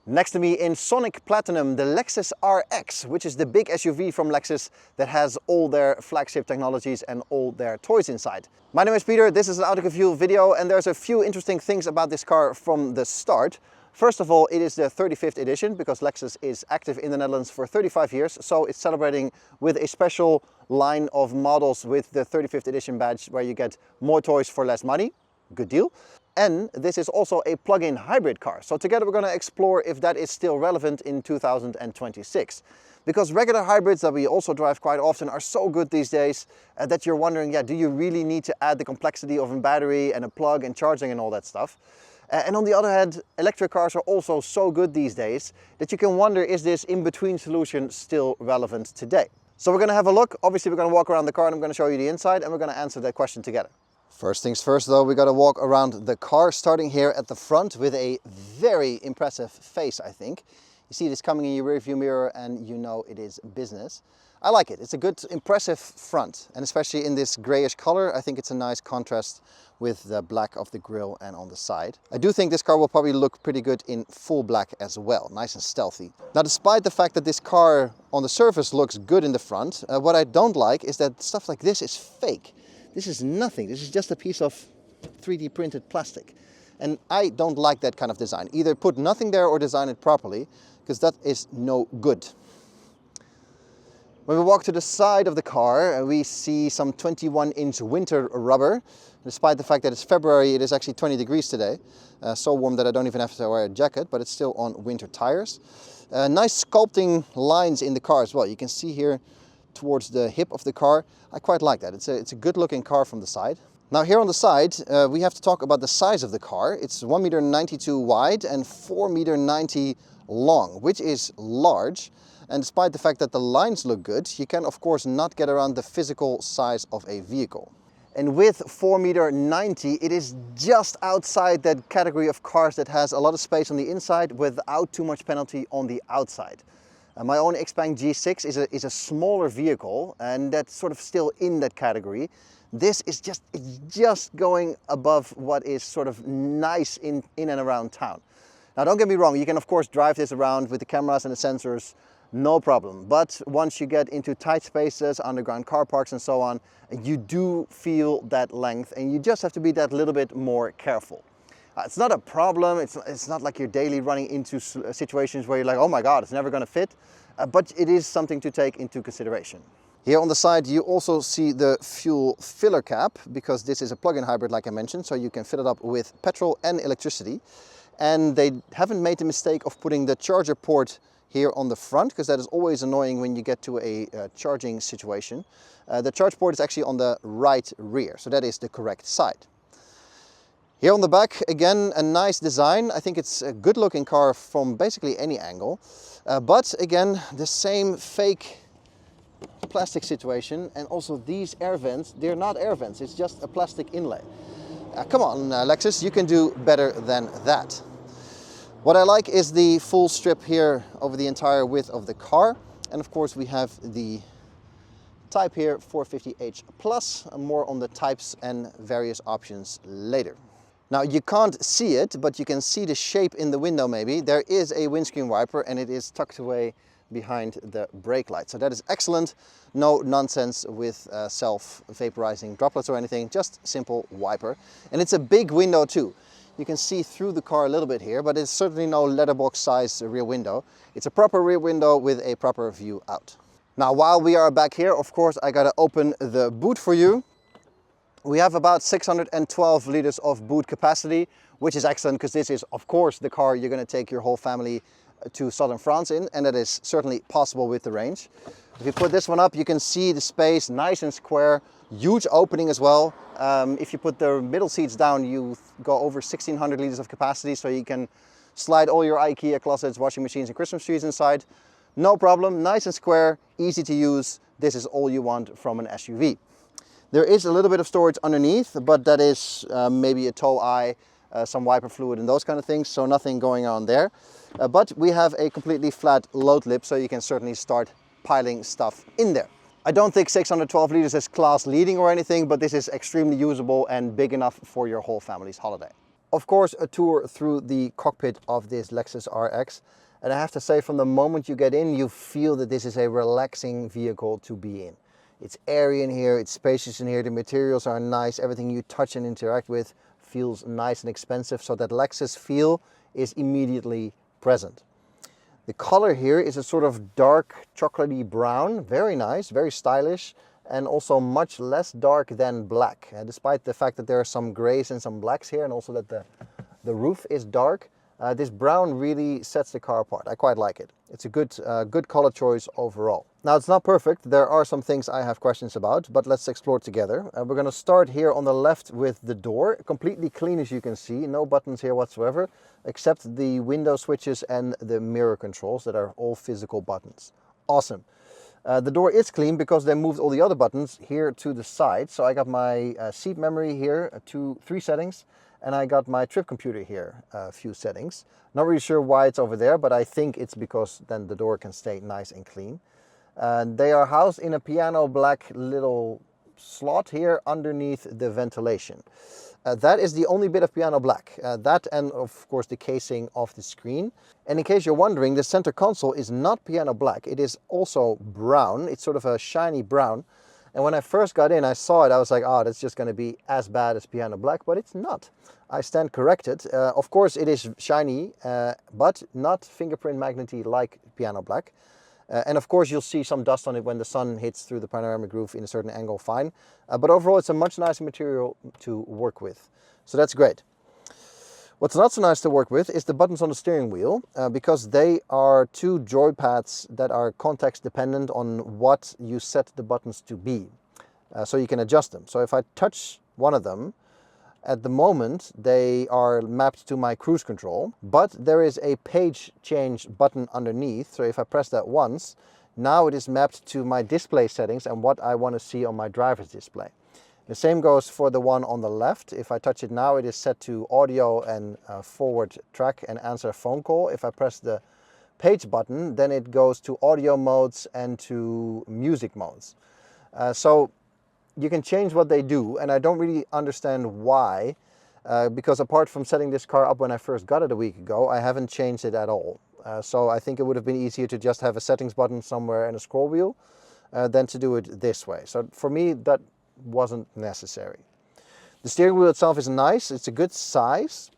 Next to me in Sonic Platinum, the Lexus RX, which is the big SUV from Lexus that has all their flagship technologies and all their toys inside. My name is Peter, this is an Auto Review video, and there's a few interesting things about this car from the start. First of all, it is the 35th edition because Lexus is active in the Netherlands for 35 years, so it's celebrating with a special line of models with the 35th edition badge where you get more toys for less money. Good deal. And this is also a plug-in hybrid car. So together we're going to explore if that is still relevant in 2026. Because regular hybrids that we also drive quite often are so good these days that you're wondering, do you really need to add the complexity of a battery and a plug and charging and all that stuff? And on the other hand, electric cars are also so good these days that you can wonder, is this in-between solution still relevant today? So we're going to have a look. Obviously we're going to walk around the car and I'm going to show you the inside and we're going to answer that question together. First things first though, we got to walk around the car, starting here at the front with a very impressive face, I think. You see this coming in your rear view mirror and you know it is business. I like it. It's a good, impressive front, and especially in this grayish color, I think it's a nice contrast with the black of the grille and on the side. I do think this car will probably look pretty good in full black as well, nice and stealthy. Now, despite the fact that this car on the surface looks good in the front, what I don't like is that stuff like this is fake. This is nothing. This is just a piece of 3D printed plastic. And I don't like that kind of design. Either put nothing there or design it properly, because that is no good. When we walk to the side of the car, we see some 21-inch winter rubber. Despite the fact that it's February, it is actually 20 degrees today. So warm that I don't even have to wear a jacket, but it's still on winter tires. Nice sculpting lines in the car as well. You can see here towards the hip of the car. I quite like that. It's a good looking car from the side. Now here on the side, we have to talk about the size of the car. It's 1.92 m wide and 4.90 m long, which is large. And despite the fact that the lines look good, you can of course not get around the physical size of a vehicle. And with 4.90 m, it is just outside that category of cars that has a lot of space on the inside without too much penalty on the outside. My own Xpeng G6 is a smaller vehicle, and that's sort of still in that category. This is just going above what is sort of nice in and around town. Now don't get me wrong, you can of course drive this around with the cameras and the sensors, no problem. But once you get into tight spaces, underground car parks and so on, you do feel that length and you just have to be that little bit more careful. It's not a problem, it's not like you're daily running into situations where you're like, oh my god, it's never going to fit, but it is something to take into consideration. Here on the side you also see the fuel filler cap, because this is a plug-in hybrid like I mentioned, so you can fill it up with petrol and electricity. And they haven't made the mistake of putting the charger port here on the front, because that is always annoying when you get to a charging situation. The charge port is actually on the right rear, so that is the correct side. Here on the back, again, a nice design. I think it's a good looking car from basically any angle. But again, the same fake plastic situation, and also these air vents, they're not air vents, it's just a plastic inlay. Come on, Lexus, you can do better than that. What I like is the full strip here over the entire width of the car. And of course we have the type here, 450h+, more on the types and various options later. Now you can't see it, but you can see the shape in the window maybe. There is a windscreen wiper and it is tucked away behind the brake light. So that is excellent. No nonsense with self-vaporizing droplets or anything, just simple wiper. And it's a big window too. You can see through the car a little bit here, but it's certainly no letterbox size rear window. It's a proper rear window with a proper view out. Now while we are back here, of course I gotta open the boot for you. We have about 612 liters of boot capacity, which is excellent because this is of course the car you're going to take your whole family to southern France in, and that is certainly possible with the range. If you put this one up, you can see the space nice and square, huge opening as well. If you put the middle seats down, you go over 1600 liters of capacity, so you can slide all your IKEA closets, washing machines and Christmas trees inside. No problem, nice and square, easy to use. This is all you want from an SUV. There is a little bit of storage underneath, but that is maybe a tow eye, some wiper fluid and those kind of things, so nothing going on there. But we have a completely flat load lip, so you can certainly start piling stuff in there. I don't think 612 liters is class leading or anything, but this is extremely usable and big enough for your whole family's holiday. Of course, a tour through the cockpit of this Lexus RX. And I have to say, from the moment you get in, you feel that this is a relaxing vehicle to be in. It's airy in here, it's spacious in here, the materials are nice, everything you touch and interact with feels nice and expensive, so that Lexus feel is immediately present. The color here is a sort of dark chocolatey brown, very nice, very stylish, and also much less dark than black. Despite the fact that there are some grays and some blacks here, and also that the roof is dark, this brown really sets the car apart. I quite like it. It's a good color choice overall. Now, it's not perfect. There are some things I have questions about, but let's explore together. We're going to start here on the left with the door. Completely clean, as you can see. No buttons here whatsoever, except the window switches and the mirror controls that are all physical buttons. Awesome. The door is clean because they moved all the other buttons here to the side. So I got my seat memory here, 3 settings, and I got my trip computer here, a few settings. Not really sure why it's over there, but I think it's because then the door can stay nice and clean. They are housed in a piano black little slot here underneath the ventilation. That is the only bit of piano black. That and of course the casing of the screen. And in case you're wondering, the center console is not piano black. It is also brown. It's sort of a shiny brown. And when I first got in, I saw it. I was like, oh, that's just going to be as bad as piano black, but it's not. I stand corrected. Of course, it is shiny, but not fingerprint magnety like piano black. And of course, you'll see some dust on it when the sun hits through the panoramic roof in a certain angle, fine. But overall, it's a much nicer material to work with. So that's great. What's not so nice to work with is the buttons on the steering wheel, because they are 2 joypads that are context dependent on what you set the buttons to be. So you can adjust them. So if I touch one of them, at the moment they are mapped to my cruise control, but there is a page change button underneath. So if I press that once, now it is mapped to my display settings and what I want to see on my driver's display. The same goes for the one on the left. If I touch it now, it is set to audio and forward track and answer a phone call. If I press the page button, then it goes to audio modes and to music modes. So you can change what they do, and I don't really understand why, because apart from setting this car up when I first got it a week ago, I haven't changed it at all. So I think it would have been easier to just have a settings button somewhere and a scroll wheel than to do it this way. So for me, that wasn't necessary. The steering wheel itself is nice. It's a good size.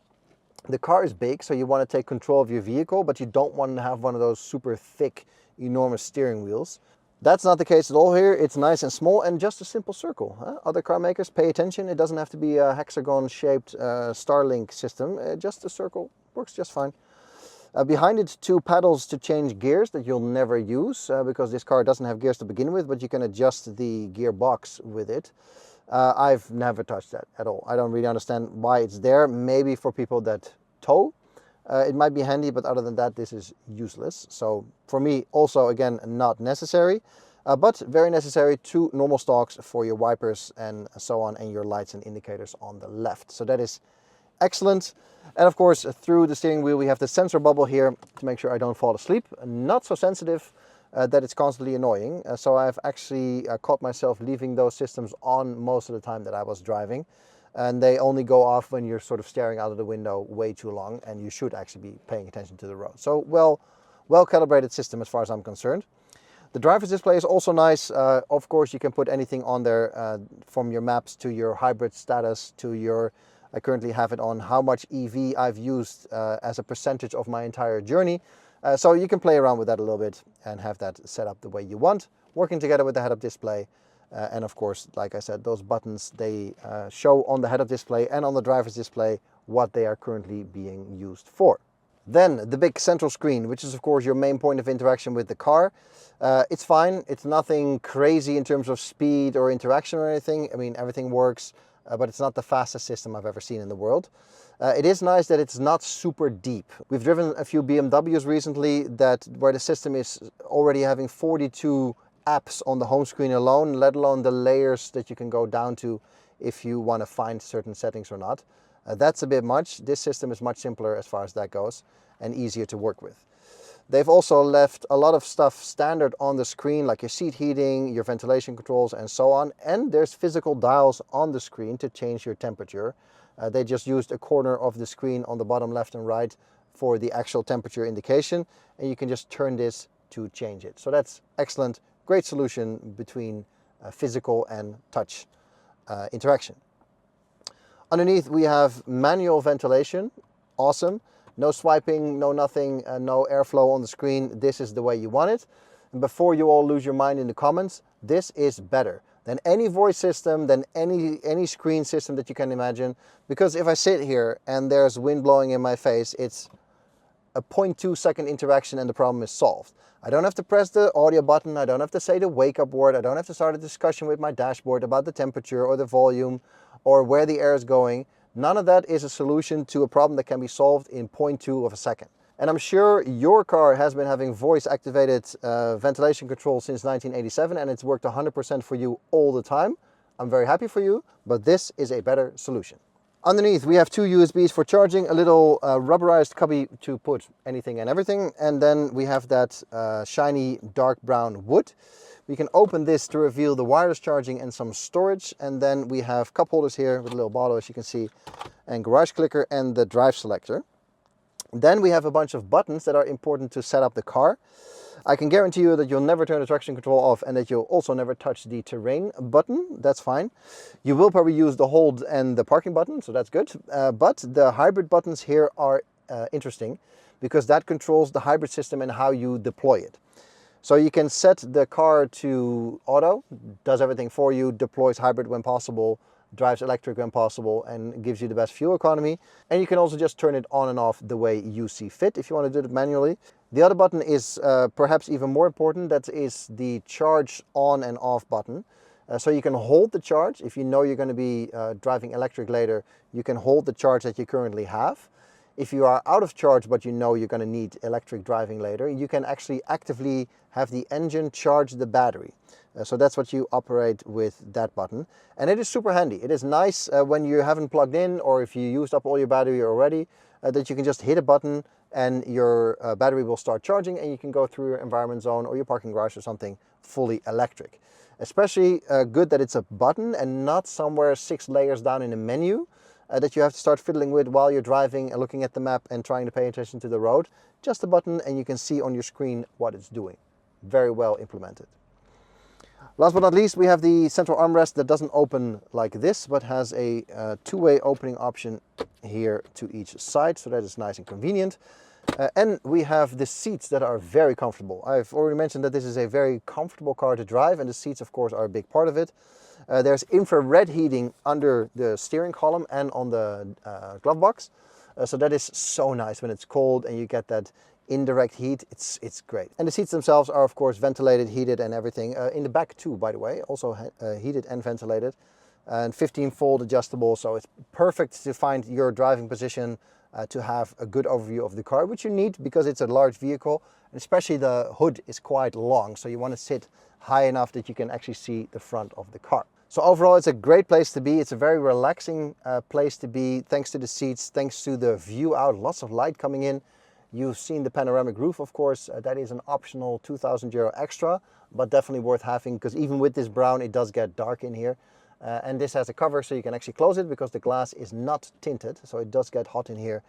The car is big, so you want to take control of your vehicle, but you don't want to have one of those super thick, enormous steering wheels. That's not the case at all here. It's nice and small and just a simple circle. Other car makers, pay attention. It doesn't have to be a hexagon-shaped Starlink system. Just a circle works just fine. Behind it, 2 pedals to change gears that you'll never use because this car doesn't have gears to begin with, but you can adjust the gearbox with it. I've never touched that at all. I don't really understand why it's there. Maybe for people that tow, it might be handy, but other than that, this is useless. So for me, also, again, not necessary, but very necessary. 2 normal stalks for your wipers and so on, and your lights and indicators on the left. So that is excellent. And of course, through the steering wheel, we have the sensor bubble here to make sure I don't fall asleep. Not so sensitive that it's constantly annoying. So I've actually caught myself leaving those systems on most of the time that I was driving. And they only go off when you're sort of staring out of the window way too long, and you should actually be paying attention to the road. So well calibrated system as far as I'm concerned. The driver's display is also nice. Of course, you can put anything on there from your maps to your hybrid status to your, I currently have it on how much EV I've used as a percentage of my entire journey. So you can play around with that a little bit and have that set up the way you want, working together with the head-up display. And of course, like I said, those buttons, they show on the head-up display and on the driver's display what they are currently being used for. Then the big central screen, which is of course your main point of interaction with the car. It's fine. It's nothing crazy in terms of speed or interaction or anything. I mean, everything works, but it's not the fastest system I've ever seen in the world. It is nice that it's not super deep. We've driven a few BMWs recently where the system is already having 42 apps on the home screen alone, let alone the layers that you can go down to if you want to find certain settings or not. That's a bit much. This system is much simpler as far as that goes and easier to work with. They've also left a lot of stuff standard on the screen, like your seat heating, your ventilation controls, and so on. And there's physical dials on the screen to change your temperature. They just used a corner of the screen on the bottom left and right for the actual temperature indication, and you can just turn this to change it. So that's excellent, great solution between physical and touch interaction. Underneath we have manual ventilation, awesome. No swiping, no nothing, no airflow on the screen. This is the way you want it. And before you all lose your mind in the comments, this is better than any voice system, than any screen system that you can imagine. Because if I sit here and there's wind blowing in my face, it's a 0.2 second interaction and the problem is solved. I don't have to press the audio button, I don't have to say the wake up word, I don't have to start a discussion with my dashboard about the temperature or the volume or where the air is going. None of that is a solution to a problem that can be solved in 0.2 of a second. And I'm sure your car has been having voice-activated ventilation control since 1987 and it's worked 100% for you all the time. I'm very happy for you, but this is a better solution. Underneath we have two USBs for charging, a little rubberized cubby to put anything and everything, and then we have that shiny dark brown wood. We can open this to reveal the wireless charging and some storage, and then we have cup holders here with a little bottle, as you can see, and garage clicker and the drive selector. Then we have a bunch of buttons that are important to set up the car. I can guarantee you that you'll never turn the traction control off and that you'll also never touch the terrain button. That's fine. You will probably use the hold and the parking button, so that's good. But the hybrid buttons here are interesting because that controls the hybrid system and how you deploy it. So you can set the car to auto, does everything for you, deploys hybrid when possible, drives electric when possible, and gives you the best fuel economy. And you can also just turn it on and off the way you see fit if you want to do it manually. The other button is perhaps even more important. That is the charge on and off button. So you can hold the charge. If you know you're going to be driving electric later, you can hold the charge that you currently have. If you are out of charge but you know you're going to need electric driving later, you can actually actively have the engine charge the battery. So that's what you operate with that button. And it is super handy. It is nice when you haven't plugged in or if you used up all your battery already, that you can just hit a button and your battery will start charging and you can go through your environment zone or your parking garage or something fully electric. Especially good that it's a button and not somewhere 6 layers down in a menu that you have to start fiddling with while you're driving and looking at the map and trying to pay attention to the road. Just a button and you can see on your screen what it's doing. Very well implemented. Last but not least, we have the central armrest that doesn't open like this, but has a two-way opening option here to each side, so that is nice and convenient. And we have the seats that are very comfortable. I've already mentioned that this is a very comfortable car to drive, and the seats, of course, are a big part of it. There's infrared heating under the steering column and on the glove box. So that is so nice when it's cold and you get that indirect heat. It's great. And the seats themselves are of course ventilated, heated and everything. In the back too, by the way, also heated and ventilated. And 15-fold adjustable, so it's perfect to find your driving position, to have a good overview of the car, which you need because it's a large vehicle. And especially the hood is quite long, so you want to sit high enough that you can actually see the front of the car. So overall, it's a great place to be. It's a very relaxing place to be, thanks to the seats, thanks to the view out, lots of light coming in. You've seen the panoramic roof, of course. That is an optional 2,000 euro extra, but definitely worth having because even with this brown, it does get dark in here. And this has a cover so you can actually close it because the glass is not tinted, so it does get hot in here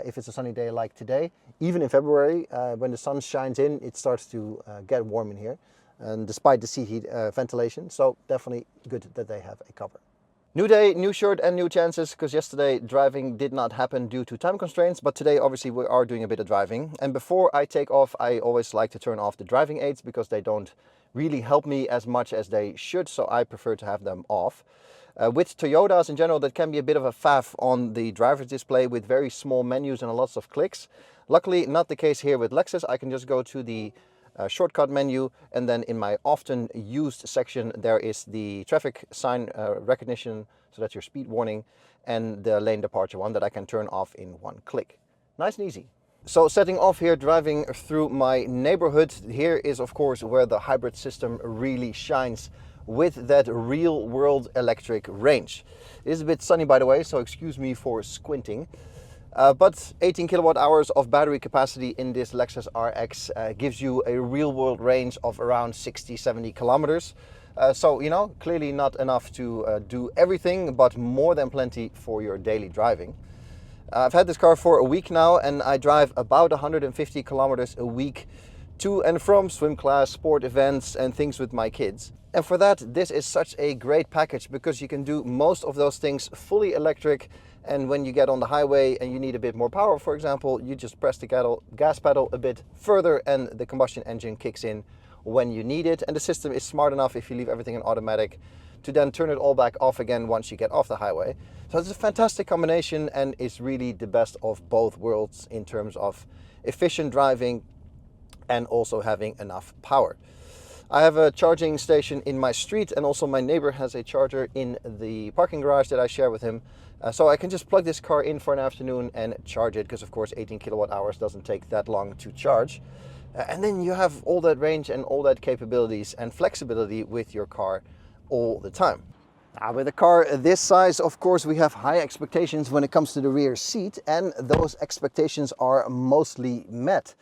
if it's a sunny day like today. Even in February, when the sun shines in, it starts to get warm in here, and despite the seat heat ventilation, so definitely good that they have a cover. New day, new shirt and new chances, because yesterday driving did not happen due to time constraints, but today obviously we are doing a bit of driving. And before I take off, I always like to turn off the driving aids because they don't really help me as much as they should, so I prefer to have them off. With Toyotas in general, that can be a bit of a faff on the driver's display with very small menus and lots of clicks. Luckily, not the case here with Lexus. I can just go to the shortcut menu, and then in my often used section there is the traffic sign recognition, so that's your speed warning, and the lane departure one that I can turn off in one click. Nice and easy. So setting off here, driving through my neighborhood, here is of course where the hybrid system really shines with that real world electric range. It is a bit sunny, by the way, so excuse me for squinting. But 18 kilowatt hours of battery capacity in this Lexus RX gives you a real world range of around 60-70 kilometers. So, you know, clearly not enough to do everything, but more than plenty for your daily driving. I've had this car for a week now, and I drive about 150 kilometers a week to and from swim class, sport events, and things with my kids. And for that, this is such a great package because you can do most of those things fully electric. And when you get on the highway and you need a bit more power, for example, you just press the gas pedal a bit further and the combustion engine kicks in when you need it. And the system is smart enough, if you leave everything in automatic, to then turn it all back off again once you get off the highway. So it's a fantastic combination, and it's really the best of both worlds in terms of efficient driving and also having enough power. I have a charging station in my street, and also my neighbor has a charger in the parking garage that I share with him. So I can just plug this car in for an afternoon and charge it, because of course 18 kilowatt hours doesn't take that long to charge. And then you have all that range and all that capabilities and flexibility with your car all the time. Now, with a car this size, of course, we have high expectations when it comes to the rear seat, and those expectations are mostly met.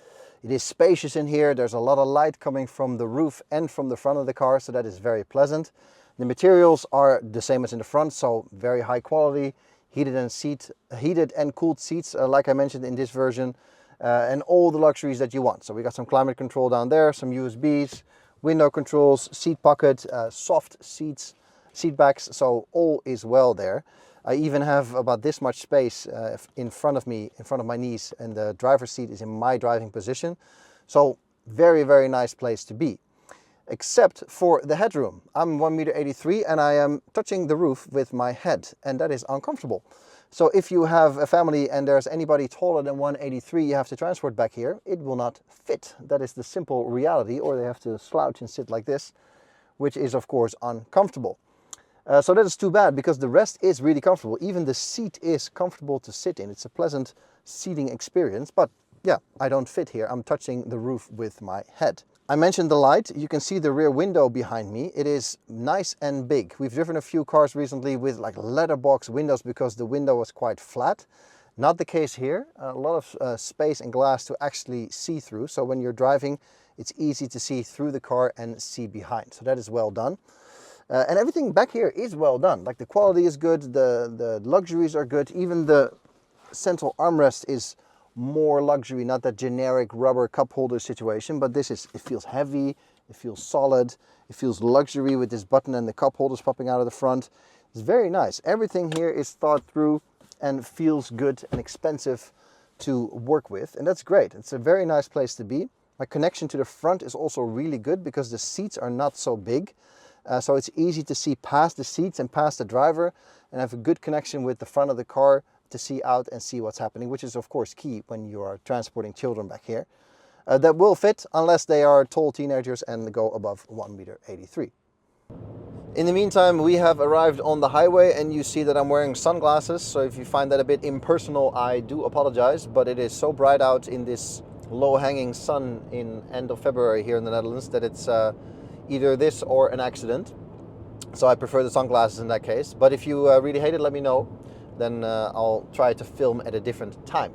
It is spacious in here. There's a lot of light coming from the roof and from the front of the car, so that is very pleasant. The materials are the same as in the front, so very high quality, heated and cooled seats, like I mentioned in this version, and all the luxuries that you want. So we got some climate control down there, some USBs, window controls, seat pocket, soft seats, seat backs, so all is well there. I even have about this much space in front of me, in front of my knees, and the driver's seat is in my driving position. So very, very nice place to be. Except for the headroom. I'm 1.83 meters and I am touching the roof with my head, and that is uncomfortable. So if you have a family and there's anybody taller than 1.83 you have to transport back here, it will not fit. That is the simple reality, or they have to slouch and sit like this, which is of course uncomfortable. So that is too bad, because the rest is really comfortable. Even the seat is comfortable to sit in. It's a pleasant seating experience, but yeah, I don't fit here. I'm touching the roof with my head. I mentioned the light. You can see the rear window behind me. It is nice and big. We've driven a few cars recently with like letterbox windows because the window was quite flat. Not the case here. A lot of space and glass to actually see through. So when you're driving, it's easy to see through the car and see behind. So that is well done. And everything back here is well done. Like the quality is good, the luxuries are good. Even the central armrest is more luxury, not that generic rubber cup holder situation, but this is, it feels heavy, it feels solid, it feels luxury with this button and the cup holders popping out of the front. It's very nice. Everything here is thought through and feels good and expensive to work with, and that's great. It's a very nice place to be. My connection to the front is also really good because the seats are not so big. So it's easy to see past the seats and past the driver, and have a good connection with the front of the car to see out and see what's happening, which is of course key when you are transporting children back here. That will fit unless they are tall teenagers and go above 1.83 meters. In the meantime, we have arrived on the highway, and you see that I'm wearing sunglasses. So if you find that a bit impersonal, I do apologize, but it is so bright out in this low-hanging sun in end of February here in the Netherlands that it's either this or an accident. So I prefer the sunglasses in that case. But if you really hate it, let me know. Then I'll try to film at a different time.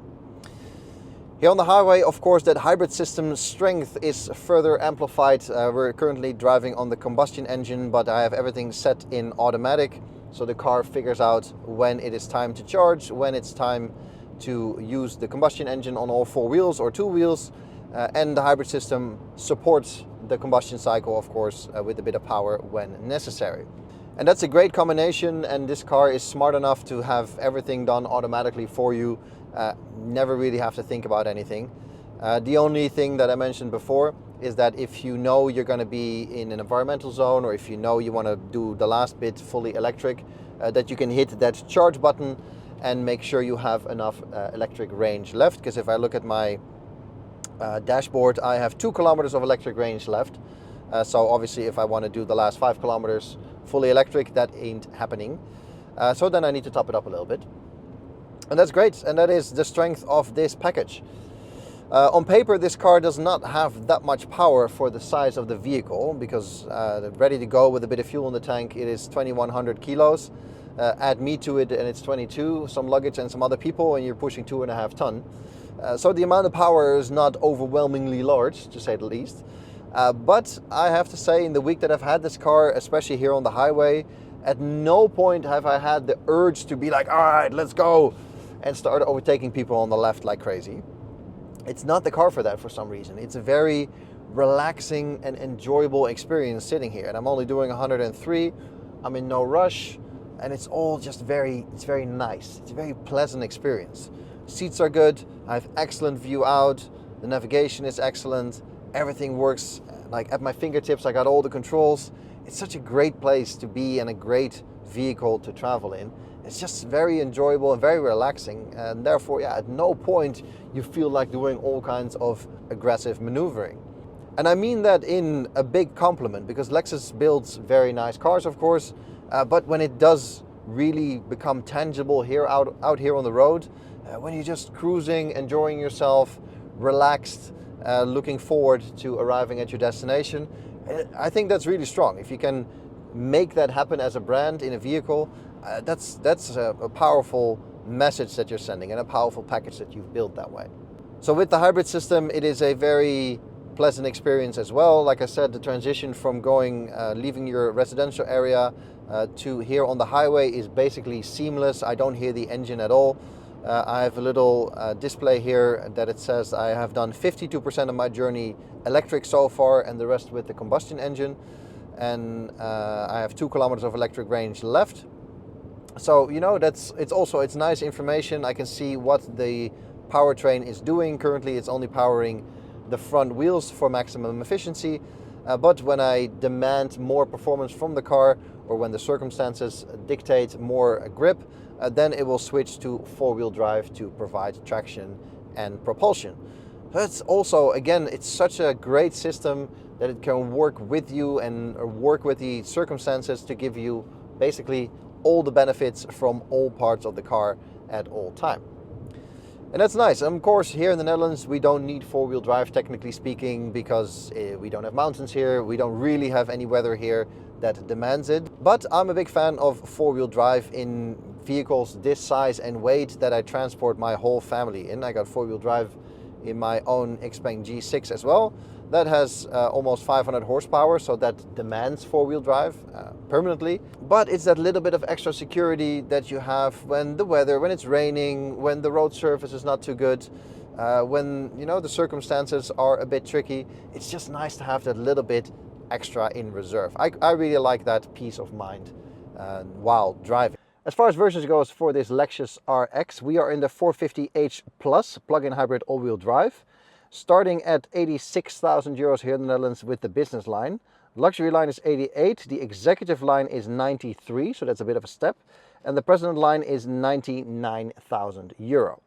Here on the highway, of course, that hybrid system strength is further amplified. We're currently driving on the combustion engine, but I have everything set in automatic. So the car figures out when it is time to charge, when it's time to use the combustion engine on all four wheels or two wheels. And the hybrid system supports the combustion cycle, of course, with a bit of power when necessary. And that's a great combination, and this car is smart enough to have everything done automatically for you. Never really have to think about anything. The only thing that I mentioned before is that if you know you're going to be in an environmental zone, or if you know you want to do the last bit fully electric, that you can hit that charge button and make sure you have enough electric range left. Because if I look at my dashboard, I have 2 kilometers of electric range left. So obviously if I want to do the last 5 kilometers fully electric, that ain't happening. So then I need to top it up a little bit. And that's great, and that is the strength of this package. On paper, this car does not have that much power for the size of the vehicle, because ready to go with a bit of fuel in the tank, it is 2100 kilos. Add me to it and it's 22, some luggage and some other people, and you're pushing 2.5 tons. So the amount of power is not overwhelmingly large, to say the least. But I have to say, in the week that I've had this car, especially here on the highway, at no point have I had the urge to be like, all right, let's go, and start overtaking people on the left like crazy. It's not the car for that for some reason. It's a very relaxing and enjoyable experience sitting here. And I'm only doing 103. I'm in no rush. And it's all just it's very nice. It's a very pleasant experience. Seats are good. I have excellent view out. The navigation is excellent. Everything works like at my fingertips. I got all the controls. It's such a great place to be and a great vehicle to travel in. It's just very enjoyable and very relaxing. And therefore, yeah, at no point you feel like doing all kinds of aggressive maneuvering. And I mean that in a big compliment, because Lexus builds very nice cars, of course, but when it does really become tangible here out here on the road, when you're just cruising, enjoying yourself, relaxed, looking forward to arriving at your destination, I think that's really strong. If you can make that happen as a brand in a vehicle, that's a powerful message that you're sending and a powerful package that you've built that way. So with the hybrid system, it is a very pleasant experience as well. Like I said, the transition from leaving your residential area to here on the highway is basically seamless. I don't hear the engine at all. I have a little display here that it says I have done 52% of my journey electric so far and the rest with the combustion engine. And I have 2 kilometers of electric range left. So, you know, it's nice information. I can see what the powertrain is doing. Currently, it's only powering the front wheels for maximum efficiency. But when I demand more performance from the car, or when the circumstances dictate more grip, then it will switch to 4-wheel drive to provide traction and propulsion. That's also, again, it's such a great system that it can work with you and work with the circumstances to give you basically all the benefits from all parts of the car at all time. And that's nice. And of course, here in the Netherlands, we don't need 4-wheel drive, technically speaking, because we don't have mountains here. We don't really have any weather here that demands it. But I'm a big fan of 4-wheel drive in vehicles this size and weight that I transport my whole family in. I got 4-wheel drive in my own Xpeng G6 as well. That has almost 500 horsepower, so that demands 4-wheel drive permanently. But it's that little bit of extra security that you have when it's raining, when the road surface is not too good, when the circumstances are a bit tricky. It's just nice to have that little bit extra in reserve. I really like that peace of mind while driving. As far as versions goes for this Lexus RX, we are in the 450h Plus plug-in hybrid all-wheel drive, starting at 86,000 euros here in the Netherlands with the business line. Luxury line is 88, the executive line is 93, so that's a bit of a step, and the president line is 99,000 euro.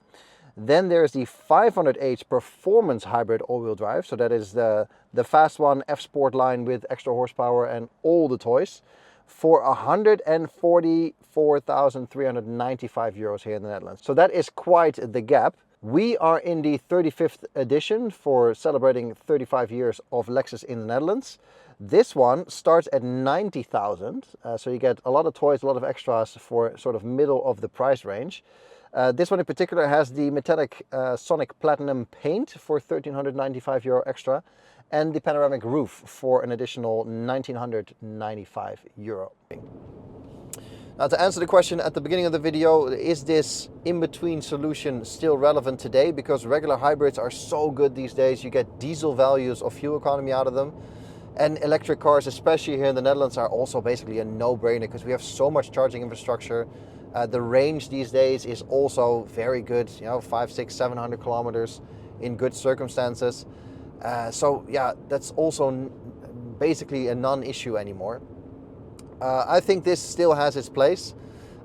Then there's the 500h performance hybrid all-wheel drive, so that is the fast one, F-Sport line with extra horsepower and all the toys, for 144,395 euros here in the Netherlands. So that is quite the gap. We are in the 35th edition for celebrating 35 years of Lexus in the Netherlands. This one starts at 90,000, so you get a lot of toys, a lot of extras for sort of middle of the price range. This one in particular has the metallic Sonic Platinum paint for 1,395 euro extra, and the panoramic roof for an additional 1,995 euro. Now, to answer the question at the beginning of the video, is this in-between solution still relevant today? Because regular hybrids are so good these days, you get diesel values of fuel economy out of them. And electric cars, especially here in the Netherlands, are also basically a no-brainer because we have so much charging infrastructure. The range these days is also very good, 500, 600, 700 kilometers in good circumstances. So yeah, that's also basically a non-issue anymore. I think this still has its place.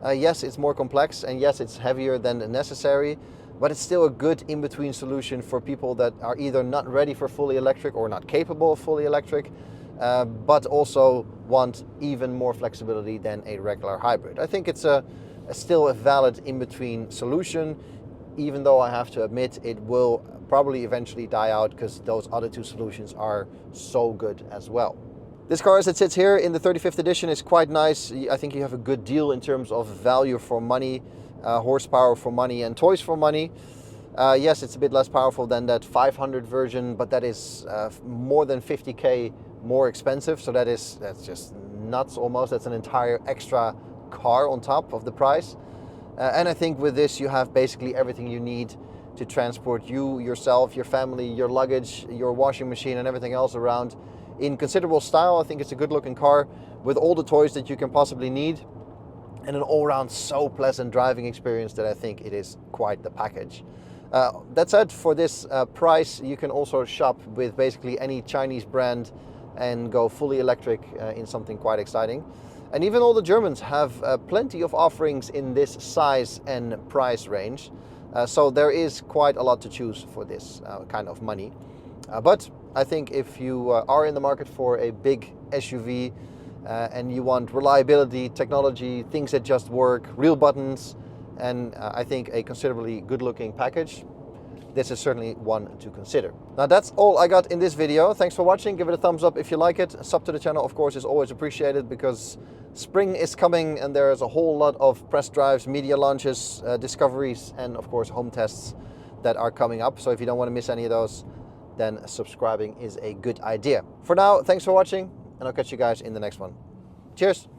Yes, it's more complex, and yes, it's heavier than necessary, but it's still a good in-between solution for people that are either not ready for fully electric or not capable of fully electric, but also want even more flexibility than a regular hybrid. I think it's still a valid in-between solution, even though I have to admit it will probably eventually die out because those other two solutions are so good as well. This car as it sits here in the 35th edition is quite nice. I think you have a good deal in terms of value for money, horsepower for money, and toys for money. Yes, it's a bit less powerful than that 500 version, but that is more than 50k more expensive. So that's just nuts almost. That's an entire extra car on top of the price. And I think with this you have basically everything you need to transport you, yourself, your family, your luggage, your washing machine and everything else around in considerable style. I think it's a good looking car with all the toys that you can possibly need and an all-round so pleasant driving experience that I think it is quite the package. That said, for this price you can also shop with basically any Chinese brand and go fully electric in something quite exciting. And even all the Germans have plenty of offerings in this size and price range. So there is quite a lot to choose for this kind of money. But I think if you are in the market for a big SUV and you want reliability, technology, things that just work, real buttons, and I think a considerably good looking package, this is certainly one to consider. Now that's all I got in this video. Thanks for watching. Give it a thumbs up if you like it. Sub to the channel, of course, is always appreciated because spring is coming and there is a whole lot of press drives, media launches, discoveries, and of course home tests that are coming up. So if you don't want to miss any of those, then subscribing is a good idea. For now, thanks for watching, and I'll catch you guys in the next one. Cheers.